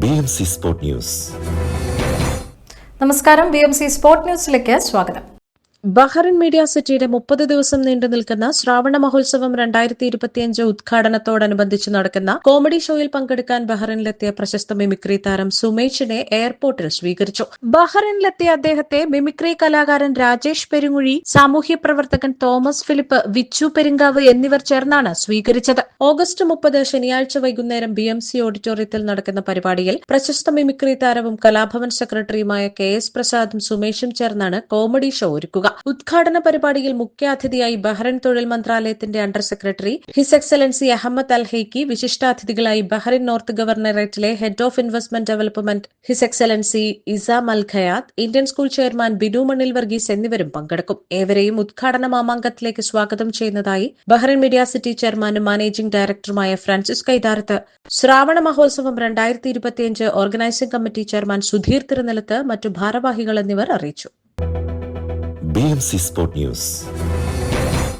BMC Sport News. നമസ്കാരം, BMC sport ന്യൂസിലേക്ക് സ്വാഗതം. ബഹ്റിൻ മീഡിയ സിറ്റിയുടെ 30 ദിവസം നീണ്ടു നിൽക്കുന്ന ശ്രാവണ മഹോത്സവം 2025 ഉദ്ഘാടനത്തോടനുബന്ധിച്ച് നടക്കുന്ന കോമഡി ഷോയിൽ പങ്കെടുക്കാൻ ബഹ്റിനിലെത്തിയ പ്രശസ്ത മിമിക്രി താരം സുമേഷിനെ എയർപോർട്ടിൽ സ്വീകരിച്ചു. ബഹ്റിനിലെത്തിയ അദ്ദേഹത്തെ മിമിക്രി കലാകാരൻ രാജേഷ് പെരുങ്ങുഴി, സാമൂഹ്യ പ്രവർത്തകൻ തോമസ് ഫിലിപ്പ്, വിച്ചു പെരുങ്കാവ് എന്നിവർ ചേർന്നാണ് സ്വീകരിച്ചത്. ഓഗസ്റ്റ് 30 ശനിയാഴ്ച വൈകുന്നേരം BMC ഓഡിറ്റോറിയത്തിൽ നടക്കുന്ന പരിപാടിയിൽ പ്രശസ്ത മിമിക്രി താരവും കലാഭവൻ സെക്രട്ടറിയുമായ KS പ്രസാദും സുമേഷും ചേർന്നാണ് കോമഡി ഷോ ഒരുക്കുക. ഉദ്ഘാടന പരിപാടിയിൽ മുഖ്യാതിഥിയായി ബഹ്റിൻ തൊഴിൽ മന്ത്രാലയത്തിന്റെ under secretary his excellency Ahmed Al Haiki, വിശിഷ്ടാതിഥികളായി ബഹ്റിൻ നോർത്ത് ഗവർണറേറ്റിലെ head of investment development his excellency Isam Al Khayat, Indian school chairman Binu Mannil Varghese എന്നിവരും പങ്കെടുക്കും. ഏവരെയും ഉദ്ഘാടന മാമാങ്കത്തിലേക്ക് സ്വാഗതം ചെയ്യുന്നതായി ബഹ്റിൻ മീഡിയ സിറ്റി ചെയർമാനും മാനേജിംഗ് ഡയറക്ടറുമായ Francis Kaitharath, Shravana Mahotsavam 2025 organising committee chairman Sudheer Thirunellath, മറ്റു ഭാരവാഹികൾ എന്നിവർ അറിയിച്ചു. BMC Sport News.